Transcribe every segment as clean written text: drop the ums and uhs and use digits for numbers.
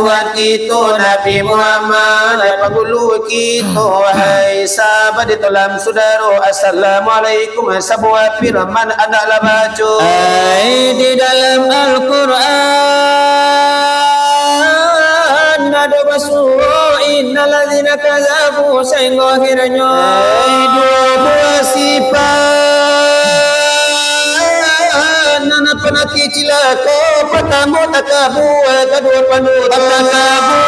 Tuhan kita Nabi Muhammad pagulu kita hai sahabat di dalam saudara. Assalamualaikum sahabat firman anda lah baca di dalam Al-Quran ada basuh innal ladzina kadzabu sehingga akhirnya dua buah sifat nana penati cilaka pertama takabu kedua pandu takabu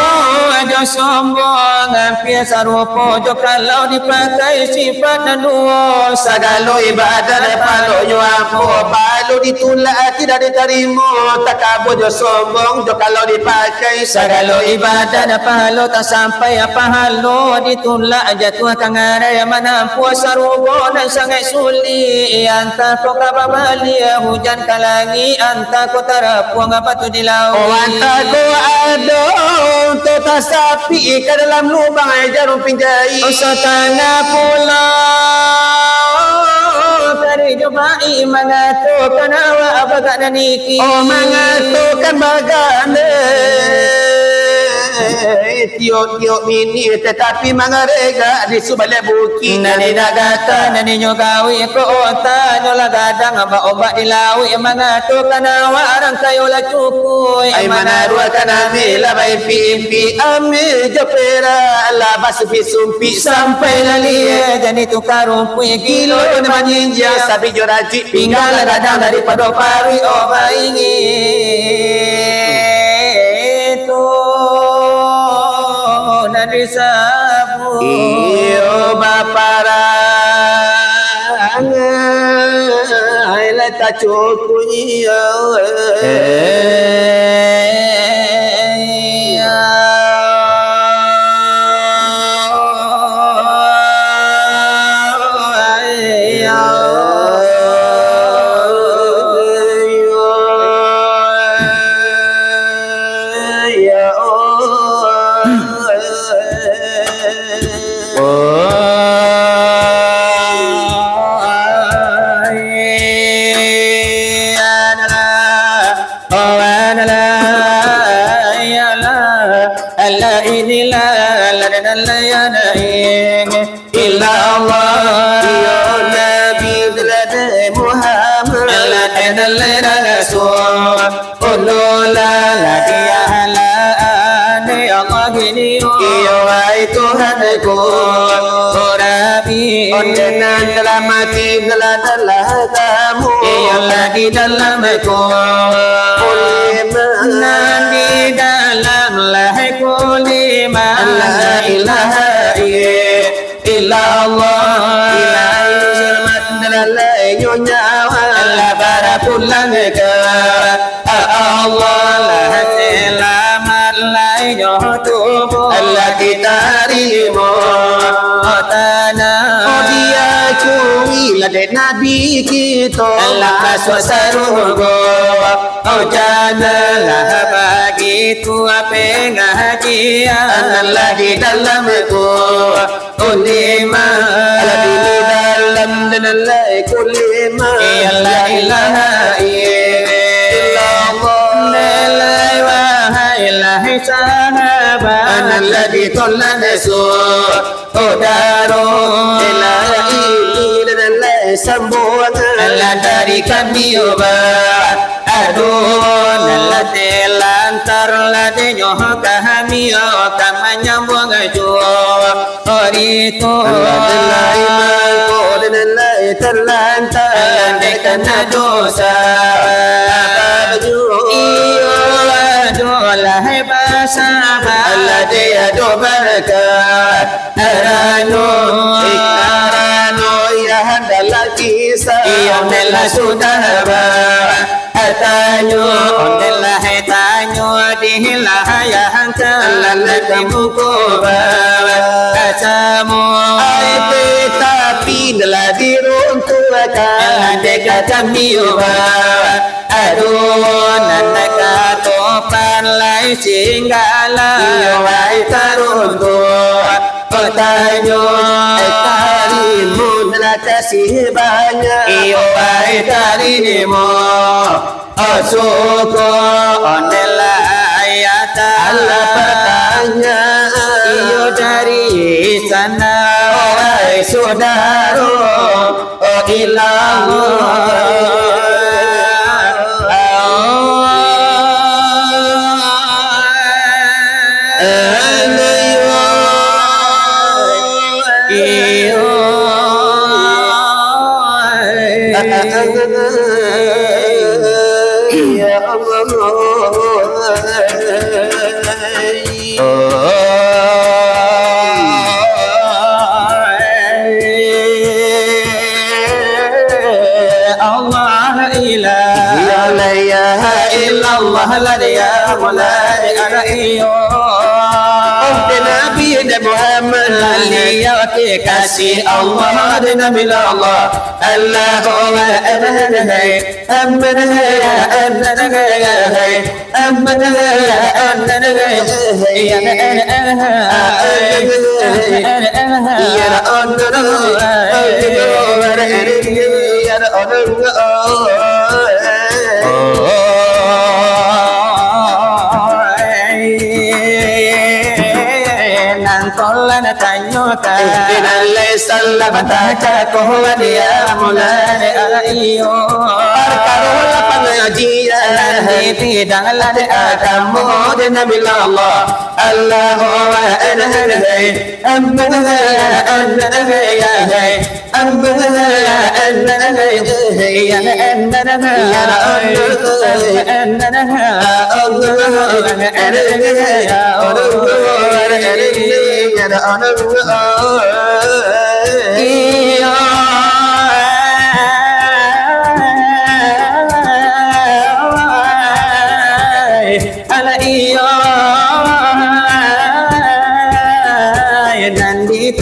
aja sombong biasa rupa jo kalau dipakai sifat dan dua segala ibadah palo yo apa palo ditolak tidak diterima takabu jo sombong jo kalau dipakai segala ibadah dan palo tak sampai apa halo ditolak jatuh kangara yang mana puasa rupa dan sangat sulit anta kau kabali hujan kalangi anta kau tarapuang apa tu di laut anta kau ada untuk tasapi ke dalam lubang jarum pinjai setengah pulau dari jobai mengatukan awak bagat dan niki mengatukan bagane tiok-tiok mini tetapi mangarega di subale bukit nani nak kata nani nyogawi ko ota nyola gadang obat di lawi mengatukan awak arang kayola cukui ai manarua kanami labai pipi ami jepera la basfi sumpi sampai lali jadi tukar rumpui kilo nama ninja sabi joraji pinggal gadang daripada pari obat ini nadi sabu iyo baparang ai la ta choku iyo Ondenan dalam hati dalam kamu yang lagi dalamku kuliman di dalam lahku liman la ilaha illallah ilahi selamat dalam nyawa la barakulang ke Allah la selamat la nyotubu Allah kita rimo Lade Nabi kita Allah suasarugo oh janganlah begitu apa ngajian lagi dalam ku kulima lagi dalam dan lagi kulima la ilaha illallah la ilaha sahabat alladhi tolana su odaro ilahi sambung Allah dari kami obat aduh Allah telantar lade nyoh kami kami nyambung jua itu Allah iman dan Allah terlantar Allah kena dosa Allah bersama Allah dia do berkat arano handalah kisah Ionela sudah Atanyo Onela hetanyo Dihilah hayang Lalati mukuba Asamu Aite tapi Nala diruntuakan Adeka kamiuba Aduh Nanaka topan Lai singgala Iowai taruntua Atanyo Etarimu kasih banyak iyo baik hari ini mo asuko onela ayatan Allah pertanyaan iyo dari sana wahai saudara Nabi Muhammad ya kasih Allah dan Nabi Allah Allahumma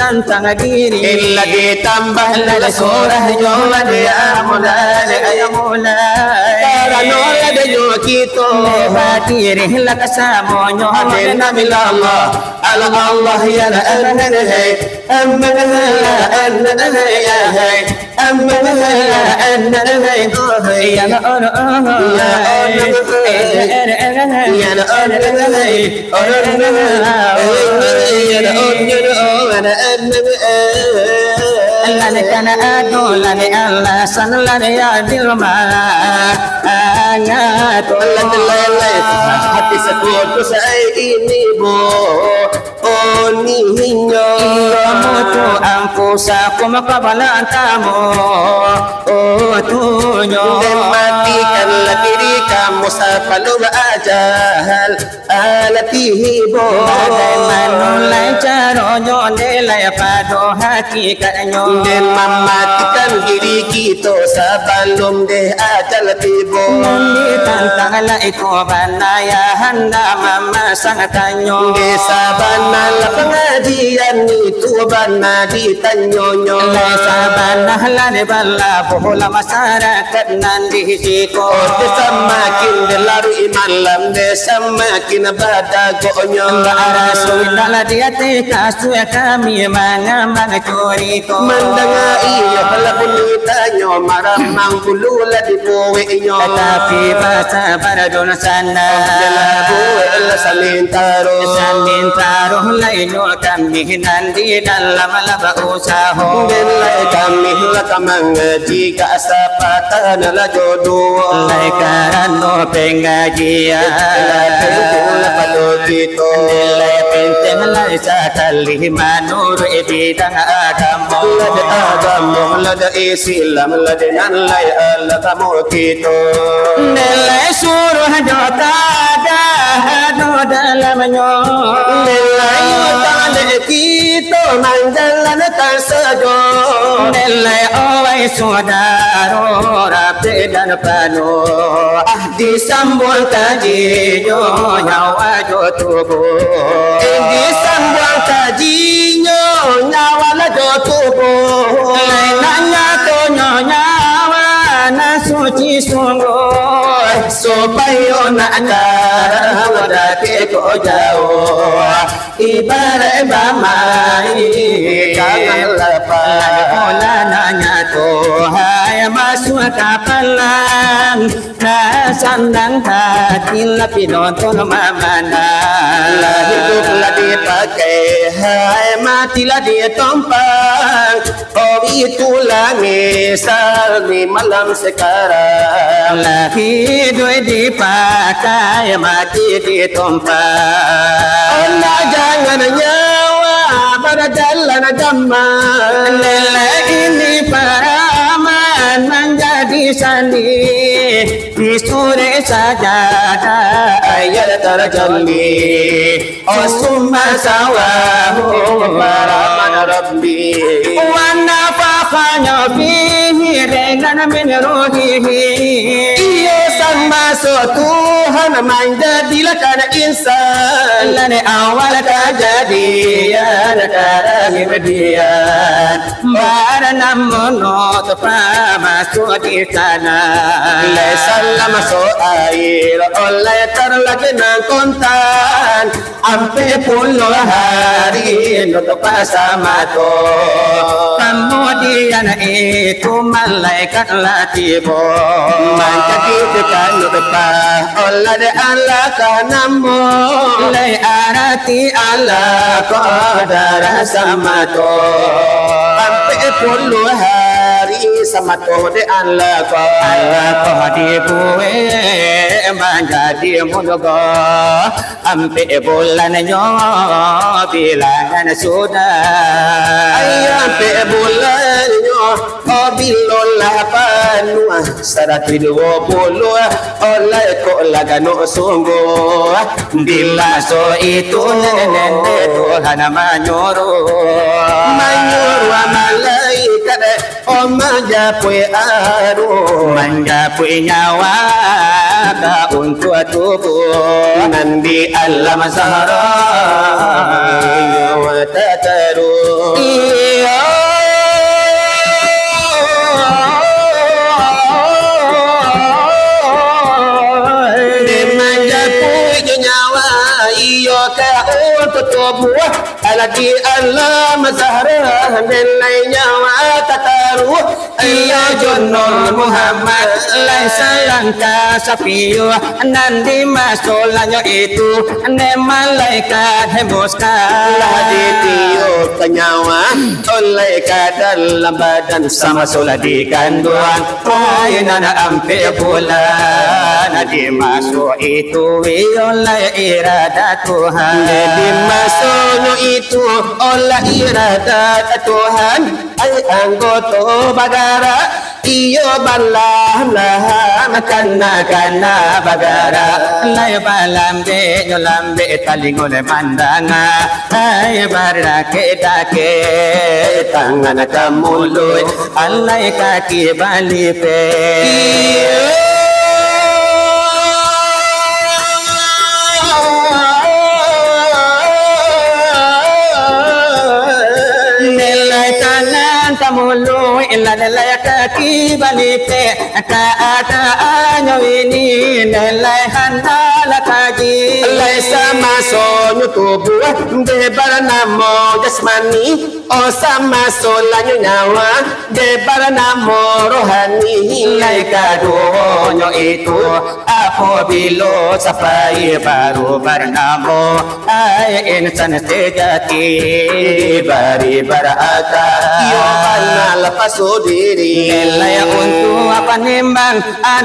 tantang diri illa ditambah la surah jola dia mulai ayam mulai karena ada jo kita batiri la kasamo nyo Nabi Allah Allah ya lani kana ado lani Allah san lani ya dilma angat hati sekutu saya ini onihinyo mutu anfusakum qabla antamu tunyo dan matikan diri kamu sapalu ajal alatihi bo manulai caro nyonde lai pado hakikatnya dan mematikan diri kita sebelum deh ajal tiba mundi tantang la itu banaya handa mama sangatanyo desa bana la pengajian itu bana ditanyonyo lai sabanah la ne balla bola masyarakat nanti siko desa makin delaru iman lam desa makin badagonyo Rasulullah dia kasu kami mangaman curiko mendengai ya pelapun ditanyo maramang bulula di buwe inyo tapi bahasa baradon sana jelabu el salintaro laino kami nanti dalam laba usaho Belai kami lakamang jika asapatan la jodoh lai karano pengajian lai penting lai sakali manur ibidang agama lada Islam lada nan lai Allah kamu kita lai suruh jota dah dalam nyo lai tanda kita manjalan tersejo lai owai saudaro rapi dan pano disambung tajiyo nyawa jo tubuh disambung tajiyo nyawa jo tubuh lai nanya to nyawa na suci sungguh supaya nak cara ke ko jauh ibarat bamai jangan lepas bola nanya to hai mas masuk kapalan Nasandang hati Lapi nonton mamana Lah hiduplah dipakai, hai matilah ditumpang. Oh itulah misal di malam sekarang. Lah hidup dipakai mati ditumpang. Allah jangan nyawa pada jalan damai. Lele ini paraman menjadi sandi di sore sajadah Ayat terjalli oh summa sawahu paraman rabbi wa nafakhana fihi dengan min ruhihi. Iyo sama Tuhan menjadilah kana insan. Lani awal kejadian kemudian pada namun nutfah masuk di sana. Salam so air oleh terlakina kontan ampe puluh hari nutfah sama to. Kemudian itu malaikatlah tiba menjadikan nutfah oleh Allah kanamu lai arati Allah qadar sama to ampe puluh hari sama to de Allah dibuwe menjadi munugo ampe bulannya bilangan sudah ampe bulannya bilolah panua 120 oleh kok lagano sungguh bila so itu nenek Tuhan menyuruh malaikat menjapui menjapui nyawa untuk tubuh nanti alam sahara wa tataru buah alati alam zahra nilainya wa tataru iya jonol Muhammad laisa langka sapiyo nandi masolanyo itu ne malaikat hemoska ditiup kenyawa oleh dalam badan sama sola di kandungan kainan ampe bulan dimasuk itu oleh irada Tuhan dimasuk itu oleh irada Tuhan ay anggoto bagara iyo balah kana bagara lay balambe nyolambe talingole mandanga ay barake dake tangan kamulu alay kaki balipe mulu illa nilai kaki balipe kaata anyo ini nilai handala kaji sama sonyo tubuh de baranamo jasmani o sama solanyo nyawa de baranamo rohani nilai kadonyo itu apabila sampai baru bernamo ay insan sejati bari barata yo lepas diri nilai untuk apa nimbang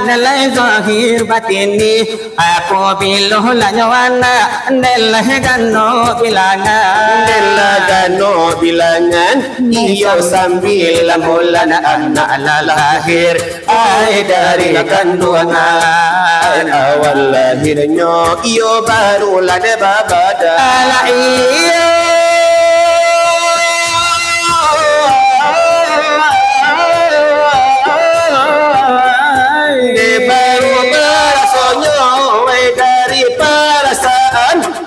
nilai zahir batini apabila lanyawana nilai gano bilangan iyo sambil bulan anak lahir ay dari kandungan awal lahirnya iyo barulah de babada ala iya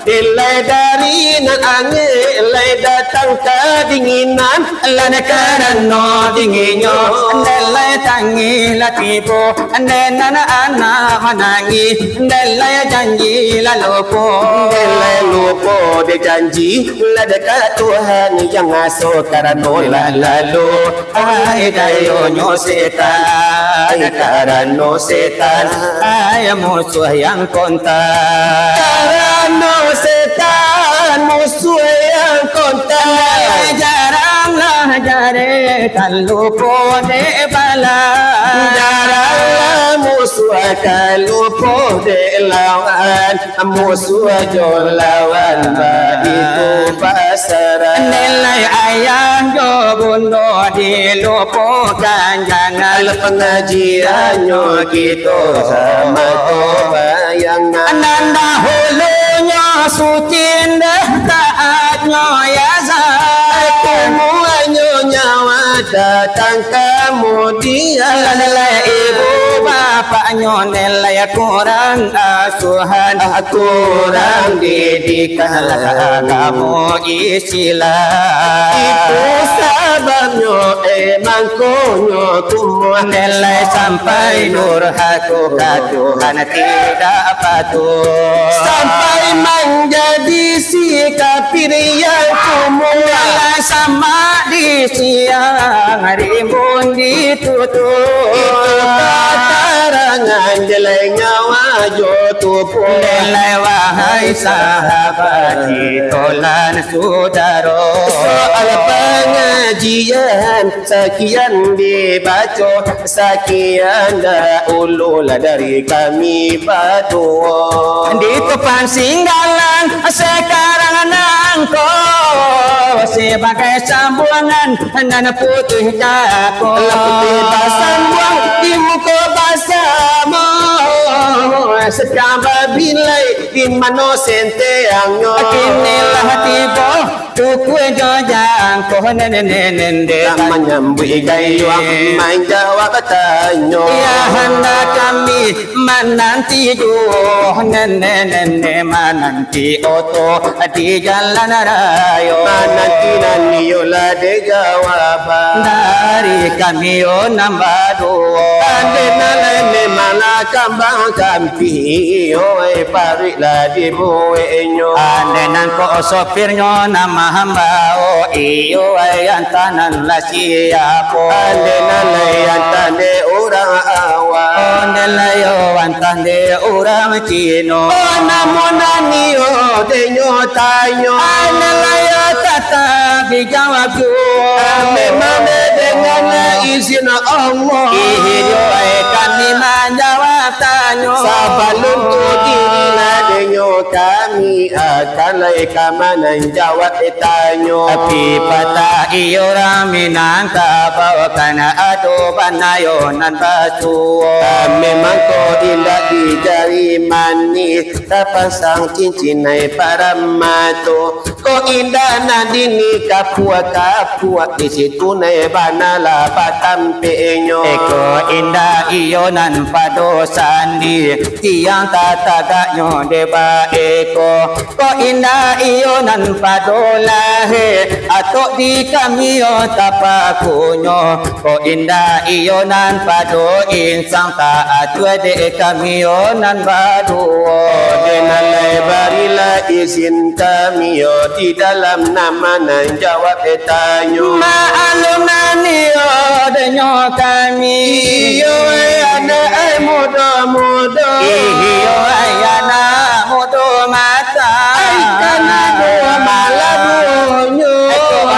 nilai dari hari nan angin lai datang kedinginan lan karano dinginyo nelai tangi latipo nena anak manangi nelai janji lalupo nelai lupa dia janji la dekat Tuhan yang asuh karano lalu ai dayo nyo setan karano setan ai musuh yang kontan karano setan musuh yang kontan jaranglah jare kalupo de bala jaranglah musuh kalupo de lawan musuh jo lawan itu pasaran nilai ayah jo bundo di lupo jangan pengajiannya kita sama bayangan nanda hulunya suci dah taatnya ya semuanya nyawa datang kemudian nilai ibu bapaknya nilai kurang asuhan kurang didikan kamu isilah itu sababnya emang konyo kumua nilai sampai durhaka Tuhan tidak patuh sampai menjadi si kafir yang kumua sama di siang rimbun ditutup itu katarangan jelai nyawa jotupu nilai wahai sahabat tolan saudara soal pengajian sekian dibaca sekian dahulu dari kami berdua di depan singgalan sekarang nangko sebagai sambungan dan putih jago putih basah buang di muka basamu sekarang bilai di mana sente yang kinilah tiba tuku jojang ko nende menyambut gayung main jawab tanya ya hendak kami menanti jo nende menanti oto di jalan raya menanti naniola de jawaban dari kami nambah dua ande nalene mana kambang kampi oi pariklah di buenyo ande nan ko sopirnya nama hamba iyo ayantanan la siapo ande nalayan orang awal ande layo antande orang cino namonani denyo tayo ande layo tata dijawab memang dengan izin Allah iyo kami menjawab tanyo sabalun tu dirilah denyo kami akan kaman jawab tanyo api pata iyo raminan bawa kana ado banayo nan batu memang kau indah di jari manis terpasang cincin naik para matu kau indah nadini kapua di situ naik banala batam penyo eko indah iyo nan pado sandi tiang tatagaknya deba eko ko indah iyo nan pado lahe atok di kami tapakunyo ko indah iyo nan pado insang taat de kami nan badu denalai barilah izin kami di dalam nama nan jawab tanyo ma'alum naniyo denyo kami iyo ada muda iyo ayana mudo mata kana dua maladunyo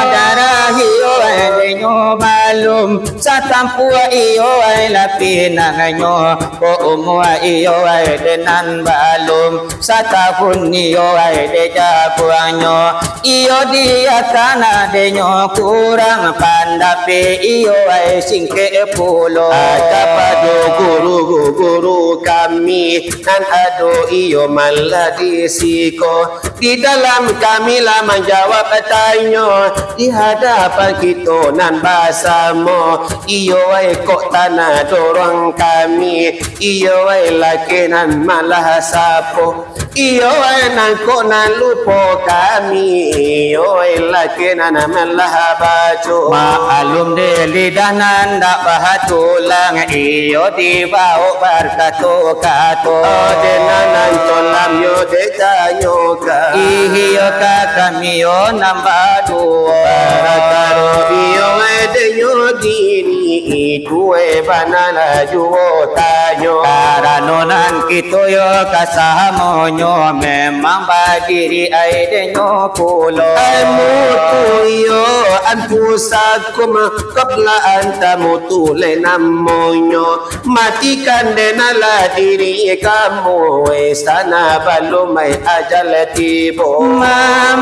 darah iyo denyo balum satampua iyo ay lapinanganyo ko umua iyo ay denan balum sa tahun iyo ay dejabuanyo iyo dia kana denyo kurang pandapi iyo ay singke pulo kapado guru kami kan ado iyo maladisiko di dalam kami lah menjawab tanya di hadapan kita nan basamu iyo iyo wai kok tanah dorong kami, iyo wai lakenan malah sapo, iyo wai nangko nan lupo kami, iyo wai lakenan malah baco. Maklum de lidah nanda bahatulang iyo di bau berkato kato. De nanan tolam yo de tanyo ka. Iyo ka kami yo nambadu. Barataro iyo de yo diri tuwe banala juwo tanyo. Karanonan kito yo kasamonyo memang badiri ay denyo kulo. Mutu iyo anpusakum qabla anta mutule namonyo. Matikan denala diri kamu sana balumay ajal tibo.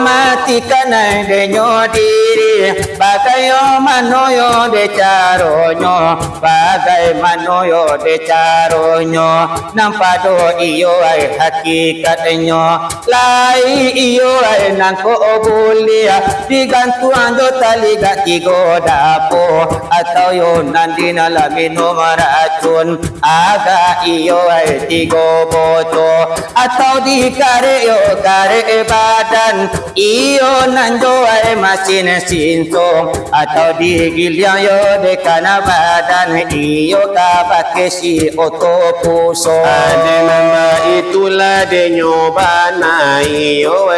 Matikan ay denyo diri bagayo manoyo de caronyo, bagai manoyo de caronyo. Nampado iyo ay hakikatnyo, lai iyo ay nangko obulia digantuando taliga tigodapo atau yo nandina lamino maracun aga iyo ay tigoboto atau di kare yo kare badan iyo nanjo ay masin sinso atau di giliang yo de kana badan iyo kabakesi oto puso. Ada nama itulah de nyobana iyo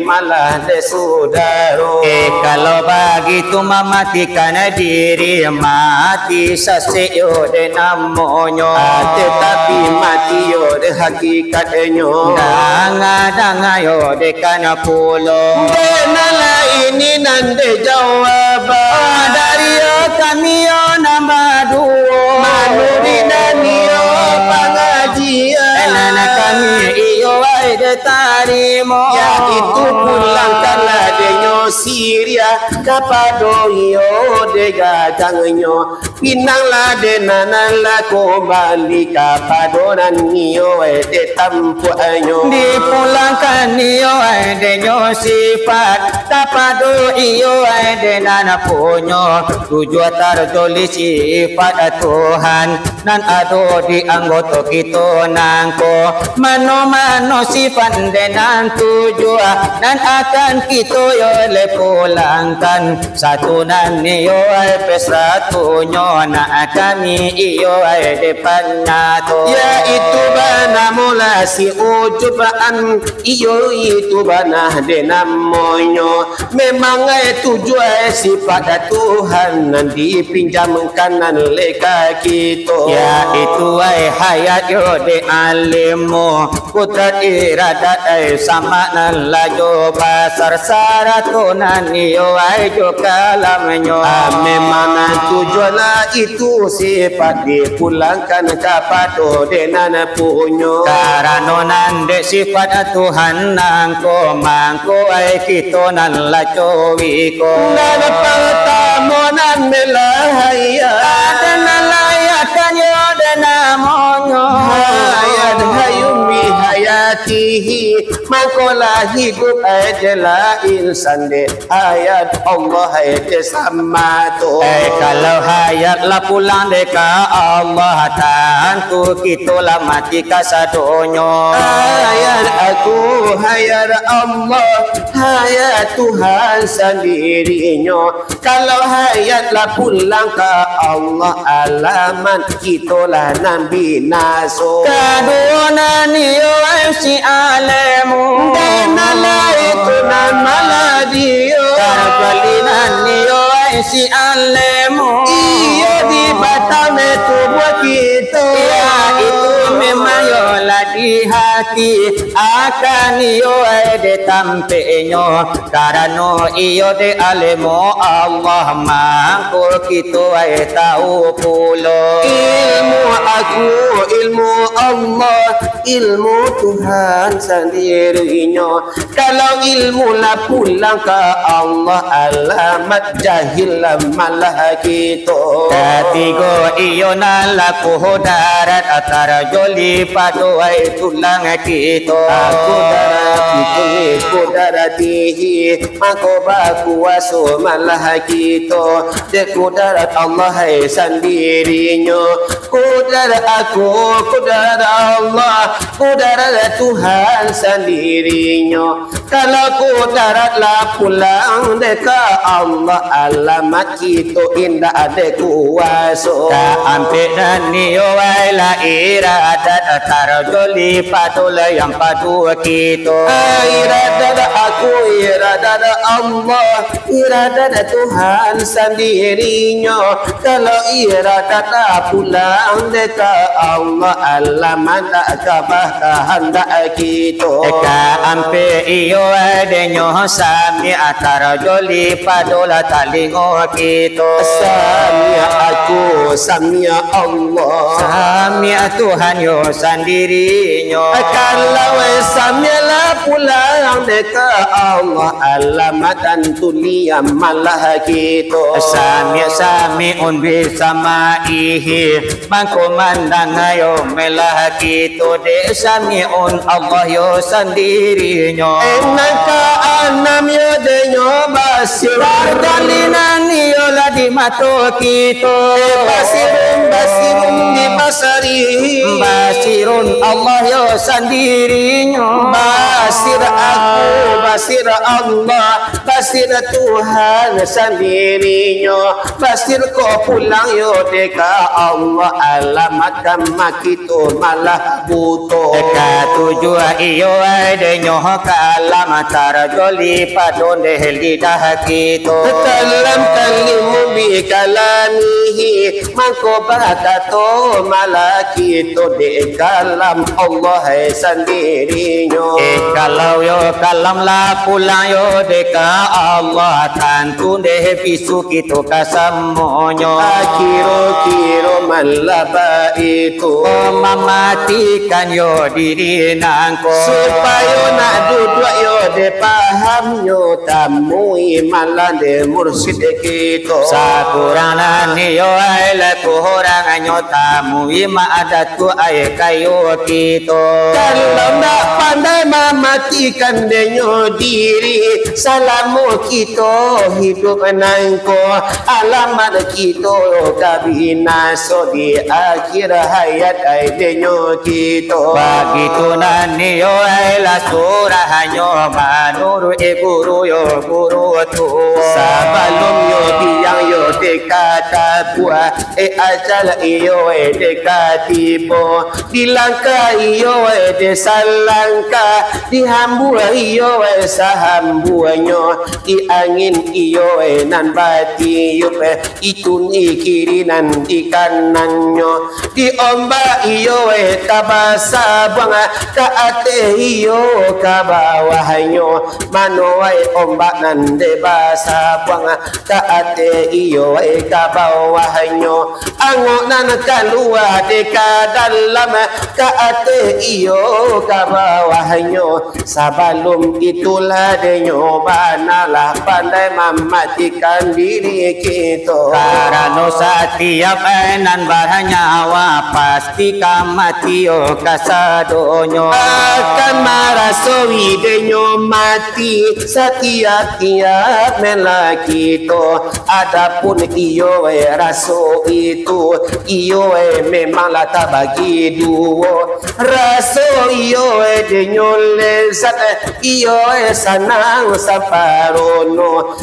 malah de sudaro. Kalau begitu mematikan diri mati saseo de namonyo. Tetapi mati yo de hakikatnya. Danga yo de kana pulo. Denala ini nande jawab. Dari yo kami yo nambadu. Manuri dan yo pengajian. Nana kami iyo ay de tarimo. Ya itu pulangkanlah denyo Syria kapado yo de gajangnya. Pinanglah de nanala kembali kapadonan yo de tampuanyo. Dipulangkan iyo ay denyo sifat kapado iyo ay de nana punyo. Tujuan terjoli sifat Tuhan nan ado di anggota kita nangko. Mano sifat denan tujuan nan akan kita yo le pulangkan satu nan iyo ay pesatunya na kami iyo ay depan nato. Ya itu bana mula si ujubaan iyo itu bana denamonyo. Memang tujuan sifat Tuhan nan dipinjamkan nan leka kita. Ya itu ay hayat yo de alimu kudrat iradat ay sama nan lajo basar saratunan iyo ay jo kalamnyo. Memang tujuanlah itu sifat dipulangkan kapado denan punyo. Karanonan de sifat Tuhan nangko mangko ay kito nan lajo wiko. Nan pertama nan melahaya. Adana layatan yo denamonyo. Hayat hayumi hayatihi. Mangkolah hidup adalah insan de hayat Allah de sama tu. Kalau hayat lah pulang deka Allah tentu kita lah mati kasadonyo. Hayat aku hayat Allah, hayat Tuhan sendirinya. Kalau hayat lah pulang ke Allah alamat kita lah Nabi Naso. Kadunan iyo ay si alemu. Denala itu nama dia. Kalinan iyo ay si alemu. Iyo di Batam itu buat kita. Ya itu memang yola di hati akan iyo ay de tampenyo. Karano iyo de alemu Allah mangkul kita ay tahu pulo. Ilmu aku, ilmu Allah, ilmu Tuhan sendirinya. Kalau ilmu lah pulang ke Allah alamat jahil malah kita. Ketigo iyo nalaku darat atara joli padu wai tulang kita. Aku darah pituni kudaratihi mako baku waso malah kita. Dia kudarat Allah sendirinya. Kudarat aku, kudarat Allah, kudarat Tuhan sendirinya. Kalau kudaratlah pulang dekat Allah, alamat kita indah ada kuasa. Tak ambil dan niyo wai la iradat tarjoli patula yang padu kita. Iradat aku, iradat Allah, iradat Tuhan sendirinya. Kalau iradat pulang dekat Allah, alamat kabah kehendak kita. Eka ampe iyo adenyo sami tarjoli padula talingo kita. Samia aku, samia Allah, Samia Tuhan yo sendirinya. kalau samia lah pulang dekat Allah, alamat dan dunia malah kita. Sami unbi sama ihi mangkomandang ayo melah kita de sami un Allah yo sendirinya. Enaka anam yo denyo basir, Pardalinan yo la di mato kita. basirun di basari, Basirun Allah yo sendirinya. basir aku, basir Allah, basir Tuhan sendirinya. Basir kau pulang yo dekat Allah, alamat kama kita malah butuh. Eka tujuh iyo adenyo kalam tarjoli padon de lidah kita. Dalam kalimu bi kalamihi mangko batato malaki to de kalam Allah sendirinya. Kalau yo kalam la pulang yo deka Allah tantu de pisu kita kasamonyo. Kiro malaba itu Mematikan yo diri nangko supaya nak duduk yo de paham yo tamui malah de mursid kita. Sakurana ni yo ala kurang anyo tamu ima adatu ay kayo kita. Kalau nak pandai mematikan denyo diri, salamu kita hidup nangko, alamat kita kabinaso di akhir hayat ay denyo kita. Begitu nani yo ala surah anyo manuru guru yo guru tua. Sabalum yo tiang yo dekata buah ajal iyo dekatibo dilangka iyo desalangka dihambua iyo sahambuanyo di angin iyo nan bati yupe itu ni kiri nan di kanannya di ombak iyo tabasa banga ka ate iyo ka bawahnya manowai ombak nan de basa banga ka ate iyo ka bawahnya angok nan keluar deka dalam ka ate iyo ka bawahnya sabalum itulah denyo banalah pandai mematikan diri kita. Karena setiap enan baranyawa pasti kamatio kasadonyo akan marasowi denyo mati setiap-tiap melaki to. Adapun iyo raso itu iyo memanglah tak bagi dua. Raso iyo denyo lezat iyo sanang saparono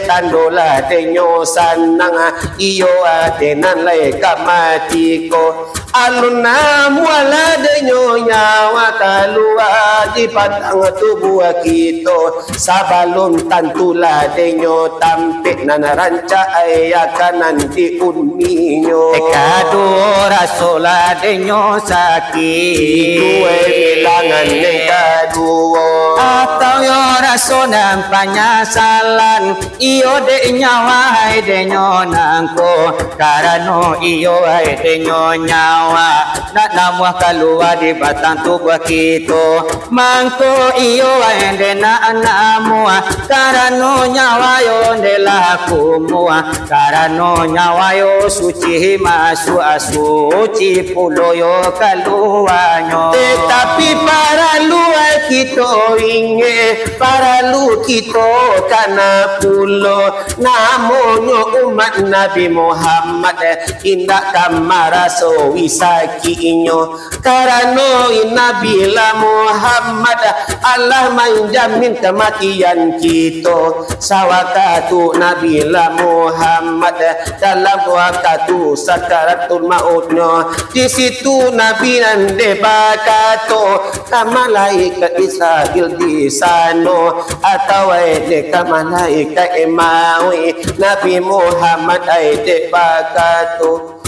tandola denyo sanang iyo adenan lai kamatiko aluna muala denyo nyawa talua di patang tubuh kita sabalum tantula denyo tampik nan ranca ayakan nanti unminyo kado rasola denyo sakit dua bilangan neka dua atau yo rasonan panyasalan iyo de nyawa de nyonangko karano iyo de nyawa nak namuah keluar di batang tubuh kita mangko iyo de na namuah karano nyawa yo de laku muah karano nyawa yo suci masuk suci pulo yo keluarnya tetapi para luar kita ingin para lu kita karena pulo namanya umat Nabi Muhammad indak kamara so wisakiinyo karena Nabi la Muhammad Allah menjamin kematian kita sawakatu Nabi la Muhammad dalam waktu sakaratul mautnya di situ Nabi nande bakato kamalaikat Israel di sano atau deka malaikat emawi Nabi Muhammad aide bakato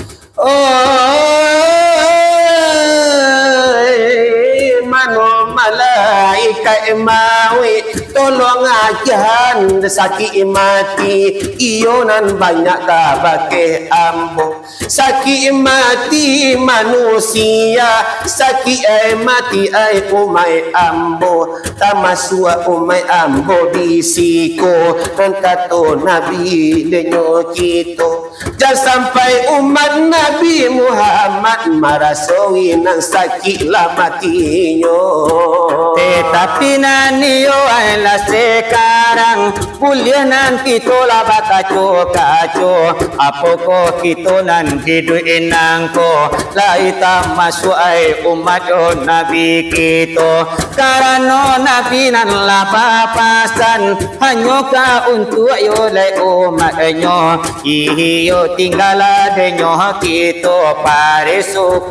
mano malaikat emawi tolong ajan sakit mati iyo nan banyak kabake ambo sakit mati manusia sakit mati ai umai ambo tamasua umai ambo bisiko kan kato Nabi denyo kita jangan sampai umat Nabi Muhammad marasowi nang sakit lah matinya tetapi naniyo adalah sekarang boleh nanti tola bakaco kaco apoko kita nanti duinang ko laita masuk ai umat Nabi kita karena Nabi nan la papasan hanya ka untuk yo lai umatnya iyo tinggal denyo kita pareso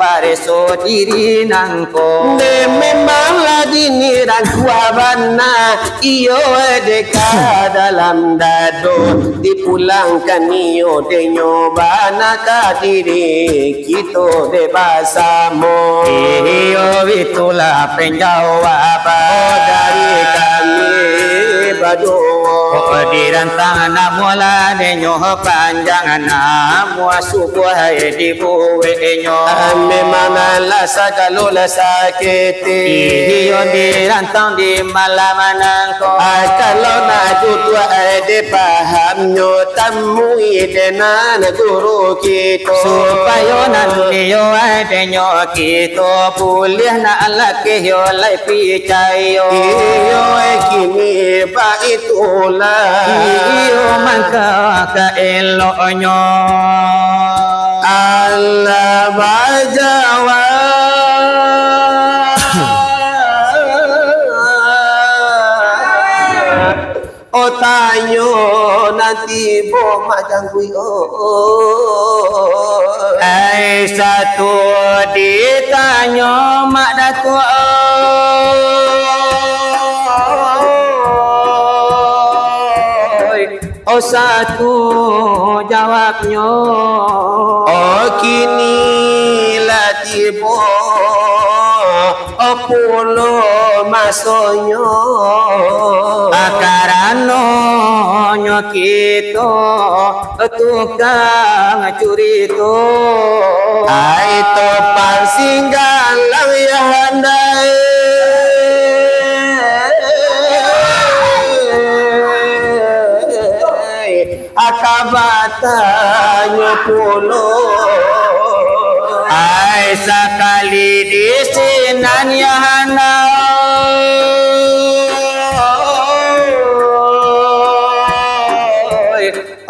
diri nangko memanglah dini dan kuabana iyo deka dalam dado dipulangkan iyo denyo bana ka diri kita de basamo iyo itulah penjawaban dari kami bado dirantang namola denyo panjang namua subuh di buwenyo memang la sagalo la sakete iyo dirantang di malam nangko kalau na tutua de pahamnyo tamui denan guru kita supaya nantiyo denyo kita pulih na alake yo lai picayo iyo kini ba itulah iyo mangka ka eloknya Allah bajawa otanyo nanti bo macam kui ai satu ditanya mak datu oh satu jawabnya oh kini latibo oh pulo masonyo akarano nyokito tukang curito ai topan singgalang ya handai akabatanya pulo ai sekali di sinan ya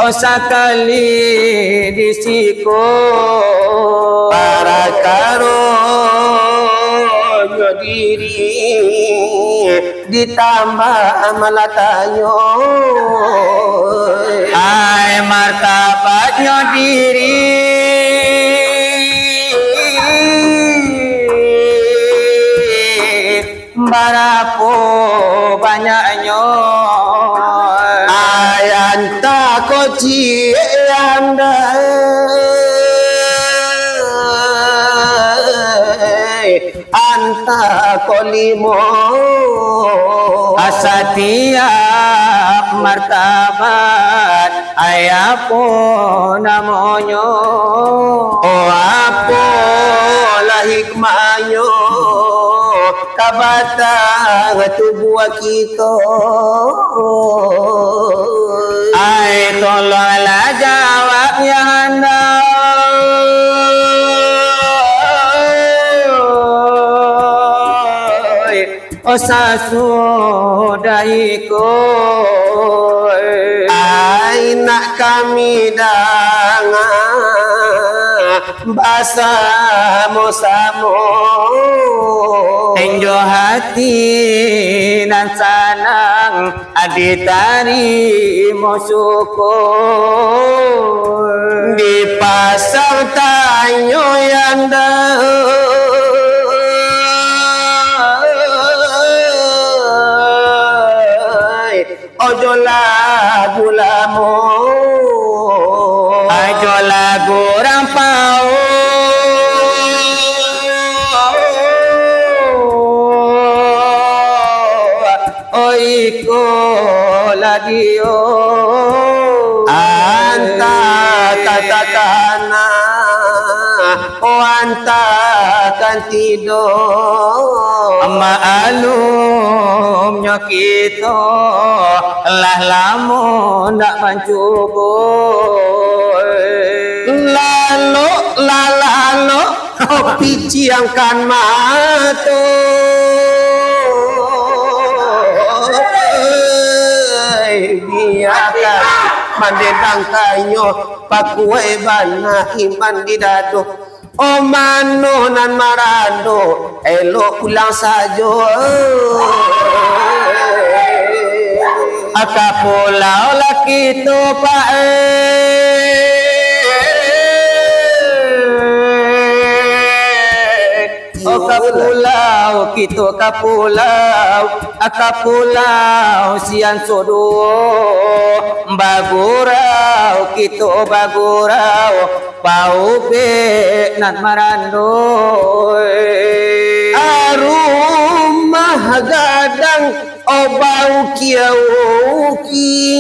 oh sekali di siko para karonyo diri ditambah malatanyo ai martabatnya diri barapo banyaknya ayanta koci anda anta kolimo Setiap martabat ayapun namanya. Oh apalah hikmahnya kabatang tubuh kita. Ai tolonglah jawab ya anda. Sasudahiku ai nak kami danga bersama-sama enjo hati nan sanang aditari syukur dipasang tanyo yanda ojo lagu lamo ojo lagu rampau oiko lagi anta katakana anta kan tidur ma'alumnya kita lah lamun ndak pancubur lalu piciangkan mata biarkan mandedang kayo pakuwe bana iman di dado. Oh mano nan marando elok pulang saja. Aka pulau laki tu pak kapulau kita kapulau akapulau sian sodo bagurau kita bagurau pau be nat marando arumah gadang obau kiauki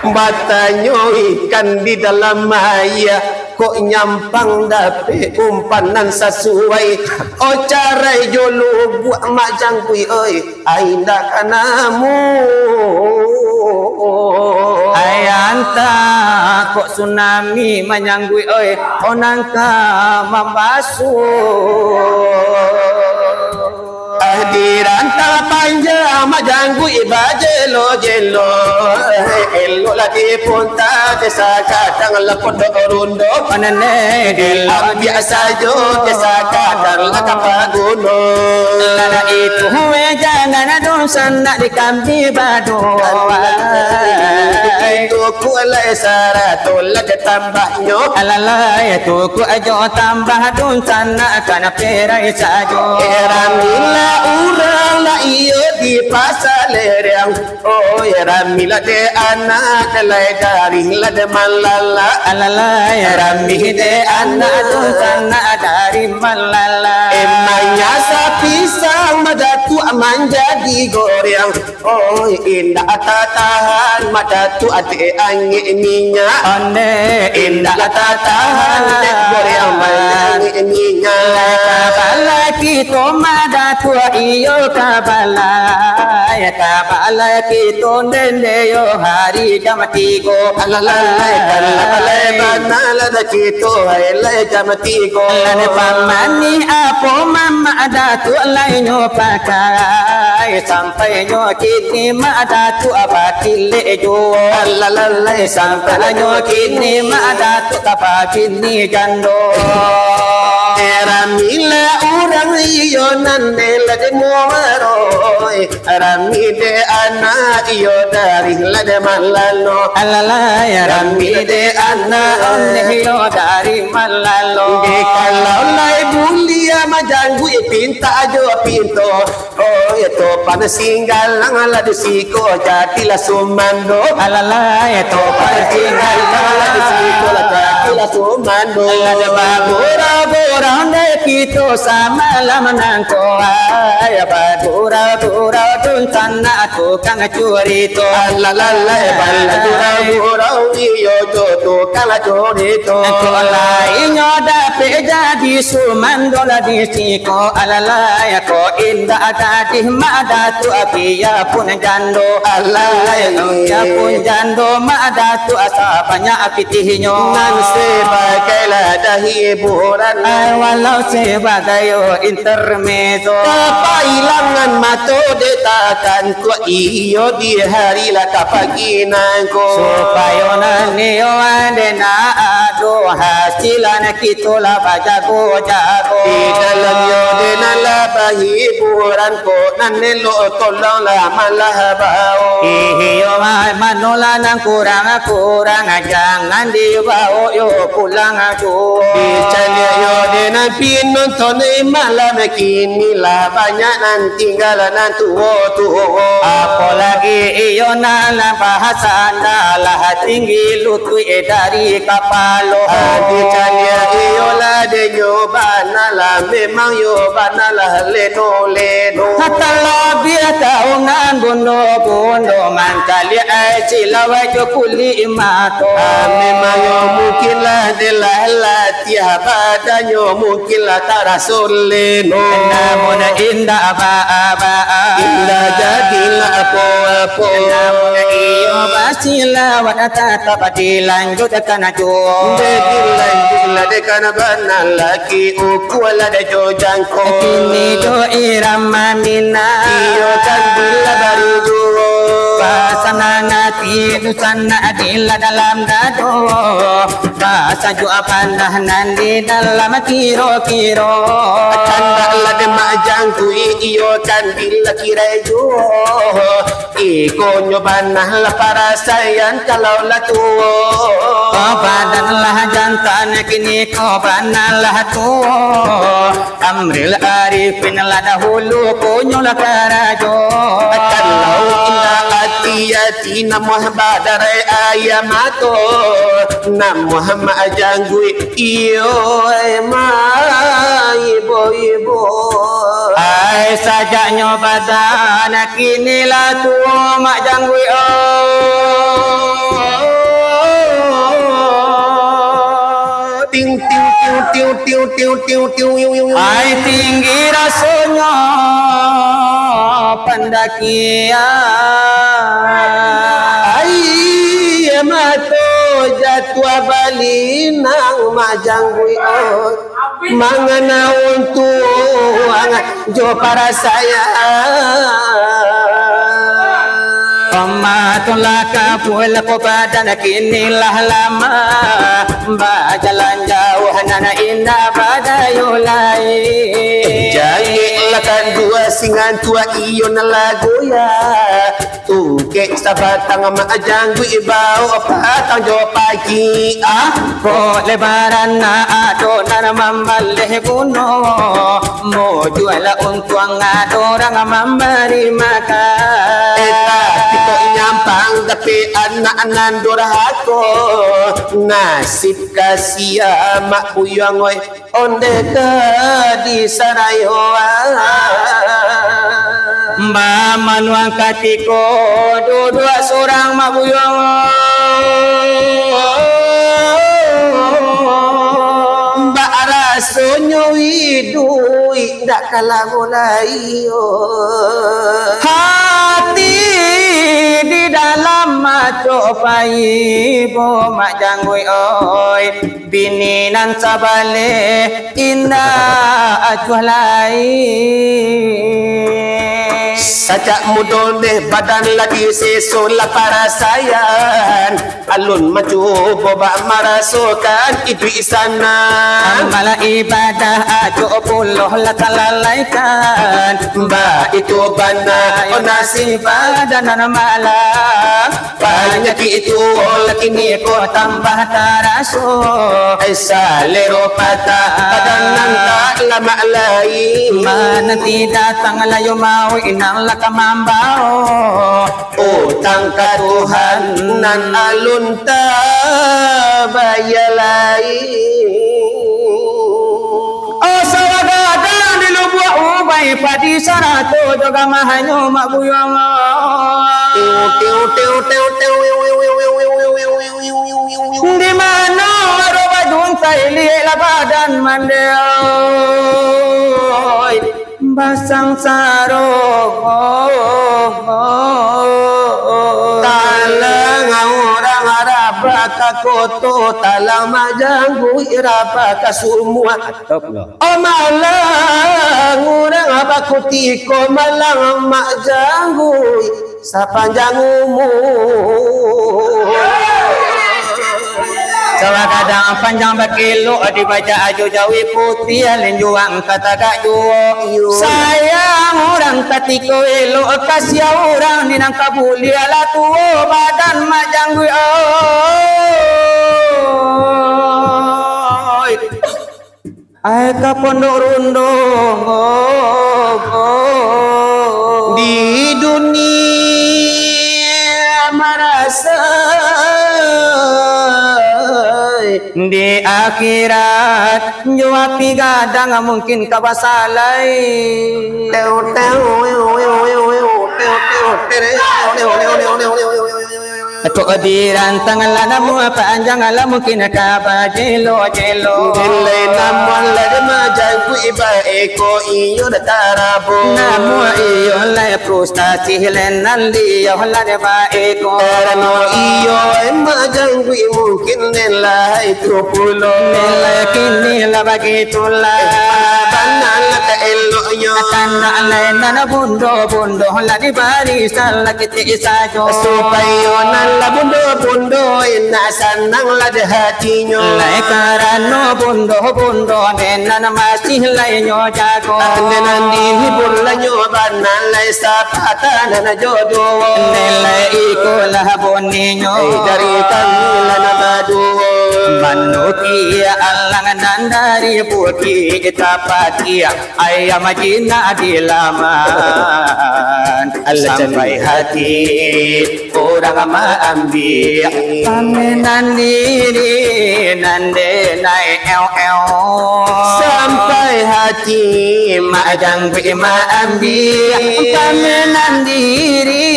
Batanyo ikan di dalam maya kok nyampang dape umpanan sesuai. Oh carai jolo buat mak jangkui oi ainda kanamu ayanta kok tsunami menyangkui oi onangka membasu diranta panjang majanggu ibajelo jelo elo lagi punta desa kadang lepon rundo panane dilam biasa jo desa kadang lakapaguno lana itu jangan dosan nak dikambi bado itu ku alai saratul lagi tambahnya alalai itu ku ajo tambah dosan nak kana perai sajo eramila urang la iyo di pasal lerang oh eramila de anak lai dari la de malala alala eramih de anak dosan nak dari malala emanya sapisang madatu menjadi goreng oh indah tatahan madatu ate angin minyak ane indah tatahan de goreng menjadi minyak kabala kita madatu iyo kabala ya kabala kita nende yo hari jamatigo alalai alalai banala da kita hai jamatigo lane pamani apo mama datu lainyo pakai sampai nyo kini madatu abakile jo alalai sampai nyo kini madatu abakini jando eramila urang iyo nandela de muaroy ramide anak iyo dari lade malalo alala ramide anak iyo dari malalo de kalau lai bulia majanggu pinta ajo pinto oh itu panasinggal ngala de siko jadilah sumando alala itu panasinggal ngala de siko jadilah la sumando la bagura gura dai kito sama lamang ko ay bagura gura tun tanna tu kang curi to la la la bagura gura iyo to to kala curi to ko lai nyoda pe jadi sumando la disiko alala ya ko inda tadi mada tu apiya pun jando alala ya pun jando mada tu asa banyak apitihinyo nan sebagai ladang hiburan walau sebagai intermezzo kapailangan mato detakan ko iyo di hari la kapaginan ko supaya nanio adena ado hasilan kitola bajago jago di dalam yo denala hiburan ko nanelo tolong la malahabao iyo manola nang kurang jangan dibawa yo pulang aku Icanya yo dena pinonton malam kini lah banyak nanti tinggalan tuo apalagi iyo nala bahasa nala tinggi lutui dari kapalo Icanya iyo lah de yo banala memang yo banala leno hatala biya taungan bondo mantali ay silawa jo kuli imato memang yo mungkin lah de la tiap badanyo mungkin lah tarasul leno namun indah aba indah jadilah apa namun iyo basilah wanata tabadilan jodakan ajo Dilan dekana banal lagi ukuala de jojangko kini do irama mina iyo kan bila baru juo Basana ngati dusana adila dalam dado Basa jua pandah nandi dalam kiro-kiro Kandala de majangku iyo kan bila kira juo Iko nyobanah la para sayang kalau la tuo Badanlah jantan kini kobanlah tuo Amril arifin la dahulu kunyola karajo Kalau indah hati na Muhammad dari ayamato na Muhammad janggui iyo ibu ai saja nyobadan kini lah tuo mak janggui ting ai tinggi rasanya pendakian ai mato jatwa balinang majanggui mangana untuk jo para saya Pematulah kapul ko badan kini lah lama Bajalan jauh nana indah badayulai Jangan lakan dua singan tua iyo na lagu ya Tuke sabatang maajang gu ibao patang jo pagi Ko lebaran na ado na mamaleh kuno Mo juala untuang adorang memberi makan Tiko nyampang tapi anak-anak dorako Nasib kasia mak buyang oi onde ke di sarayoa Mbak manuang katiko dua seorang mak buyang Mbak rasonyo idui ndak kalah mulai hati di dalam maco pai bo mak janggui oi bini nan sabale indah acualai Sajak mudon deh badan lagi sesola para sayang Alun maju boba marasukan itu isana Amal ibadah ajo puluh la talalaikan Mbak itu bana nasi badan malam banyak itu lagi ni ko tambah taraso Salero patah badan nang tak lama lain mana tidak datang layo mau ina nang lakamambao utang ka Tuhan nan alun ta bayalai sawagadang dilubuak ubay padi sarato joga mahanyo mabuyang di mana roba juntai lihat labadan mandeoy basang sarok talang orang araba ka koto talang majanggu iraba ka semua malang orang apa kutiko malang majanggu sepanjang umur sawagadang panjang bakilo dibaca aju jawi putih lenjuang kata juo sayang orang katiko elo kasih orang ninang kabuli ala tuo badan majang gue ay ka pondok rundong di dunia merasa di akhirat jua pigadang mungkin kabasalai Kodiran tangan lanamu panjang ala mungkin kaba jelo jelo Dile namun lada majangku iba eko iyo datarabu namu iyo la frustasi lenan liyo la ba eko Karena iyo majangku mungkin nela itu pulo nela kini la bagitulah Banan la ka elo yo tanda lenan bundo bundo la di barisan la kiti isajo Supaya nan la bundo ina sanang la de hatinya lai karano bundo nenan masih lai nyo jago nenan dihibur la nyo banan la sapata na jodoh nelai iko lah boninyo dari kami la nabadu manukia alang dan dari puki tapatia ayam jina dilaman sampai hati orang ambil pamenan diri nande naik sampai hati majang bima ambil pamenan diri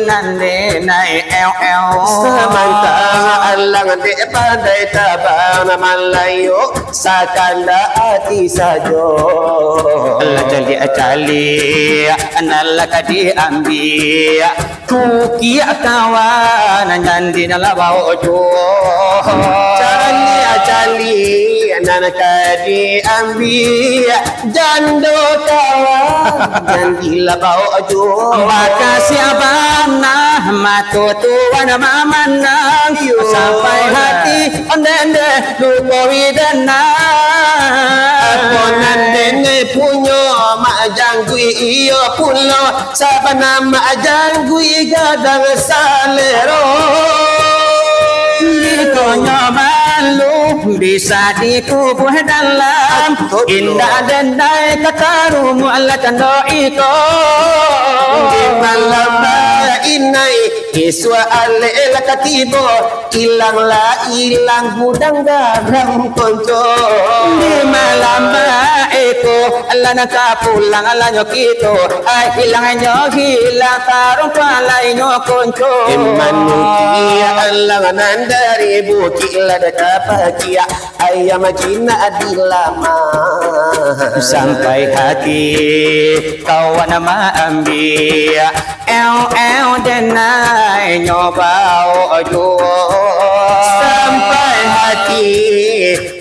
nande naik semantara alang de pandai tabang malayo sakanda hati sajo cali analaka diambil tuki kawan nyandi nalabao jo cali analaka diambil jando kawan nyandi labao jo makasih abana matutuan mamanang sampai hati ondende lupawi dana aku nandene punyo majangui iyo pulo sabana majangui gadang salero dikonyo malu bisa dikubur dalam indah dendai katarumu Allah cando iko di malam inai iswa ale katibo ilang gudang garang konco di malam eko Allah nakapulang Allah nyokito ay hilang tarong palay nyokonco manusia Allah nandari bukit lada kapakia ayam jina adilama sampai hati kawan maambil denai nyobao ajo sampai hati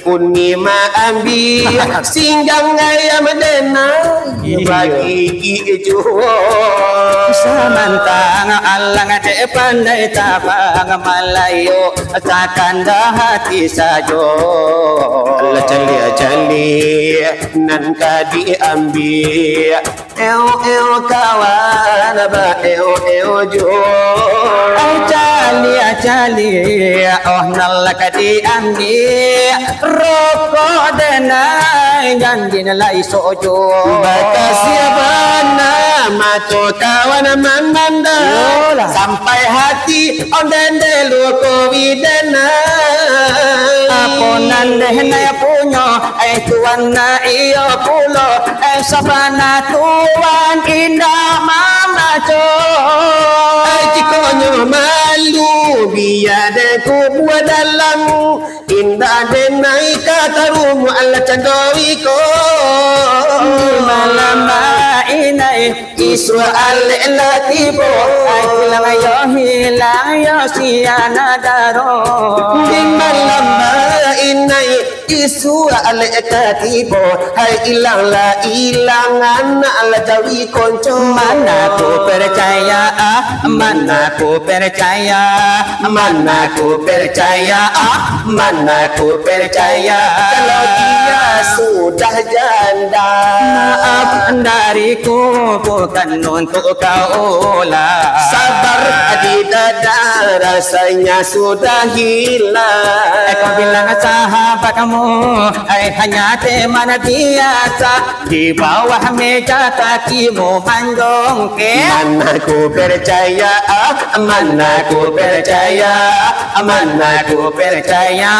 kuni maambil singgang ayam denai bagi ijo samantang alang de pandai tabang malayo takanda hati sajo cali nan ka diambil kawan ba jo cali oh nalaka diambil rokok denai janji nalai sojo batas ya bana mata kawan memandang sampai hati onden delu kowidena Ako nandeh na punyo ay tuwan na iyo pulo ay sabana tuwan indah mamaco ay cikonyo malu biade ku buat dalam indah denai katarumu ala candowi ko malam inay iswa ale latibo ay hilang yo siana daro ding malam inay iswa ale katibo hai ilang la ilangan ala jawi konco mana ku percaya mana ku percaya mana ku percaya mana ku percaya kalau dia sudah janda maaf dariku bukan untuk kau lah sabar di dada rasanya sudah hilang kau bilang sahabat kamu hanya teman biasa di bawah meja kakimu mandongke mana ku percaya mana ku percaya mana ku percaya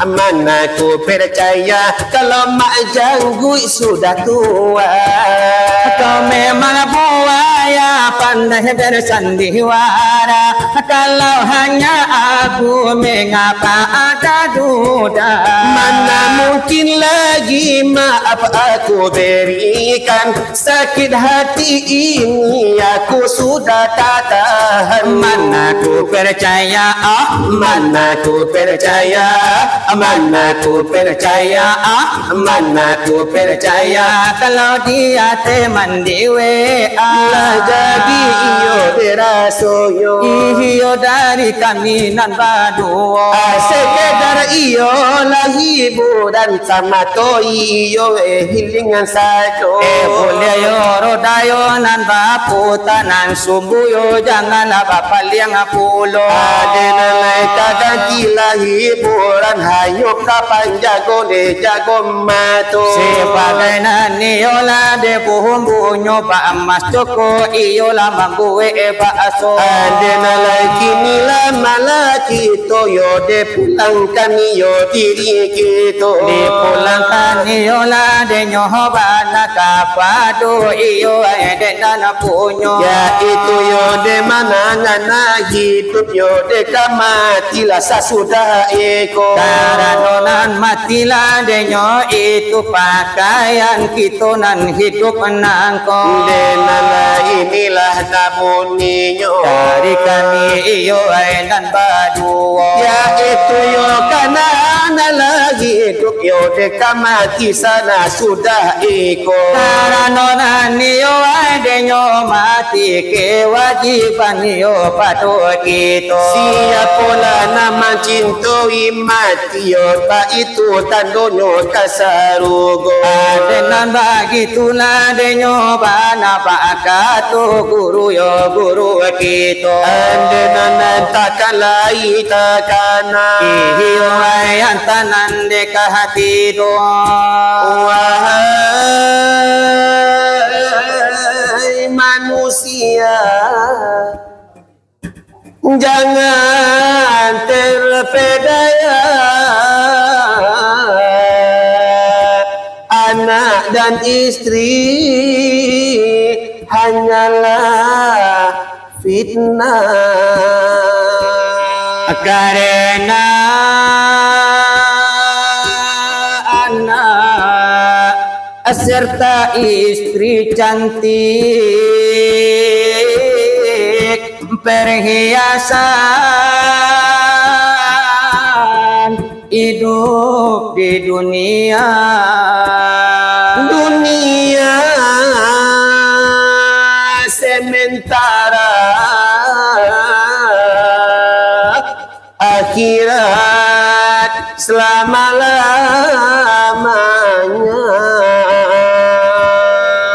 mana ku percaya kalau mak janggu sudah tua kau memang buaya pandai bersandiwara kalau hanya aku mengapa ada duda mana mungkin lagi maaf aku berikan sakit hati ini aku sudah tak tahan mana ku percaya mana ku percaya mana ku percaya mana ku percaya kalau dia teman di WA lah jadi iyo derasoyo iyo dari kami nan baduo sekedar iyo lah hiburan sama to iyo hilingan sajo boleh yo rodayo nan baputa nan sumbuyo jangan bapak liang pulo adenalai kaganti lah hiburan hayo kapan jago de jago mato sebagai nani yola de bumbunyo pa emas joko iyola mambuwe bakso adenalai kini lah malaki to yo de pulangkan yo diri kita dipulangkan iyola de nyohobana kapado iyo de nana punyo ya itu yo de mana nana hidup yo de kamatilah sasudah eko karanonan matilah de nyo itu pakaian kita nan hidup nangko denala inilah namuninyo dari kami iyo dan baduo ya itu yo kana lagi hidup yo de kamati sana sudah eko karanonan iyo de nyo mati kewajiban iyo patuh kita siapalah nama cintoi mati yo tak itu tandonyo kasarugo dengan bagitulah de nyo bana bakatu guru yo guru kita andenan takalai takana iyo antanan de kahati do wahai manusia jangan terpedaya anak dan istri hanyalah fitnah karena anak serta istri cantik perhiasan hidup di dunia sementara akhirat selama-lamanya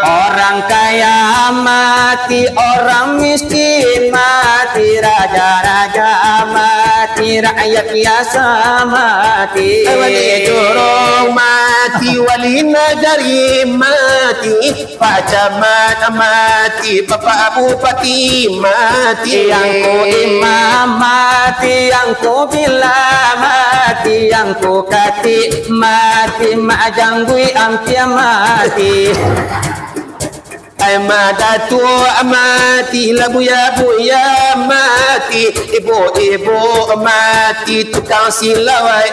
orang kaya mati orang miskin mati raja-raja mati rakyat biasa mati wali jorong mati wali negari mati Pak Camat mati, Bapak Bupati mati, yang ku imam mati, yang ku bila mati, yang ku kati mati, mak janggui ampia mati. Ai madatu mati, la buya mati, ibu mati, tukang silawai.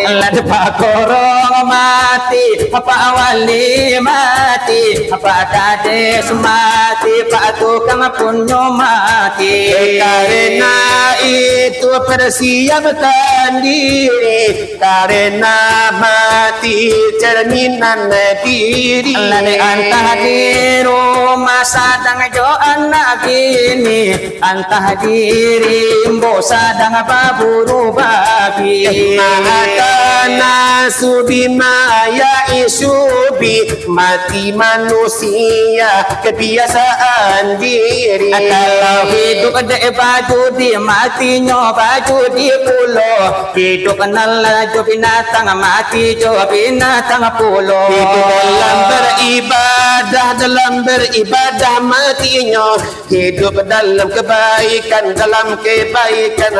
Lad Pak Korong mati, Pak Wali mati, Pak Kades mati, Pak Tukang Punyo mati. Karena itu persiapkan diri, karena mati cerminan diri. Lad antah di rumah sadang jo anak ini, antah diri mbo sadang baburu babi. Karena subima ya isubi, mati manusia kebiasaan diri. Kalau hidup de baju di matinya baju di pulau, hidup kenal jo binatang mati jo binatang pulau. Hidup dalam beribadah matinya, hidup dalam kebaikan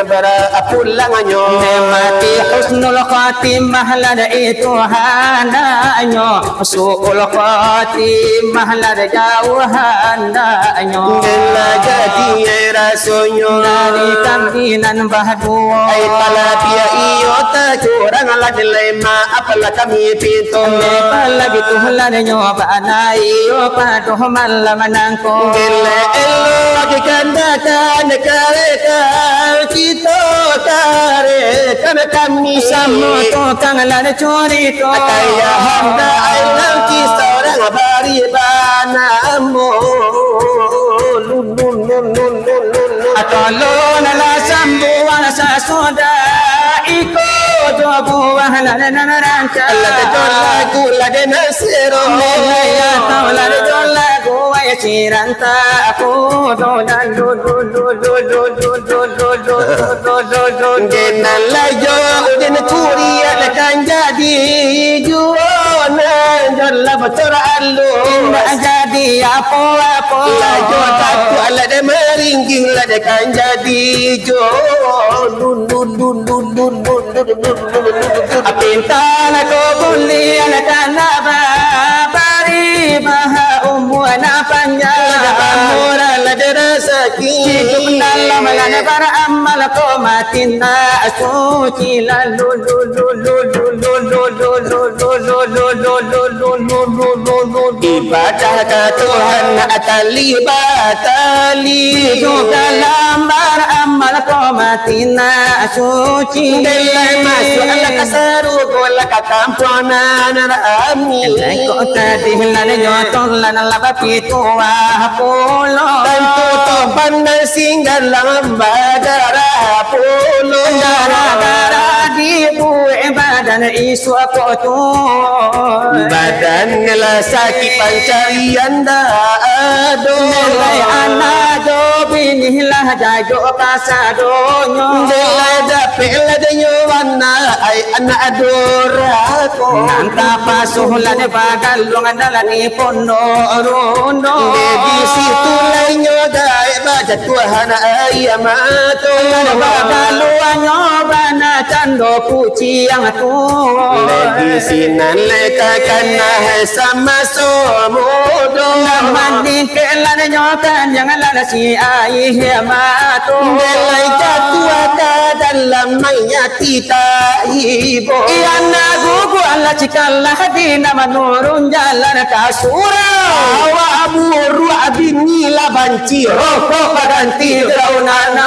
berapulangnya. Mati husnul khatimah lada itu handanya, su'ul khatimah lada jauh handanya. Bila jadi rasanya dari kambinan bahdua, ai palapia iyo tak kurang lagi lema apalah kami pintu. Pala gitu lada nyoba na iyo paduh malam nangko. Bila elo lagi kandakan karekan kita karekan kami Sama tukang lada curi to. Kaya handa ailang kisah orang baribanamu. Atolong la sambuan sa soda iko jobu wahla nananca. Allah jolaku lade nasiro Ya tawla jolaku wa siranta aku do Genan lajo den kuria akan jadi juana jolla betul allu jadi apa lajo takku ala de meringking la de kan jadi jo apintana ko bulli ala tanaba bari baha umwana panjang amora la de rasaki dalam lana para amal ko matina suci lalu ibadah ke Tuhan atali batali dalam para amal ko matina suci Delay masuk ala kasaru gola katampuanan rami ko tadi lana nyotong lana laba pitu pulo Tentu topan singgan lambadara pulo gara-gara dibuat badan isu aku tu badan ngela sakit pancarian dah ado nilai anak jo binilah jago kasadonyo Delay dapil adanyo wana ay anak adorako nanta pasuhlan bagalong andalani pono rundo di situ lainnya dai baca Tuhan ayamato bagaluanyo bana cando kuci yang tu di sinan leka kana sama somodo mandi kelan nyokan jangan lana si ai matu Delay jatuh ke dalam mayati ibo iana gugu Allah cikalah dina menurun jalan kasura awa aburu abini la banci rokok ganti daunana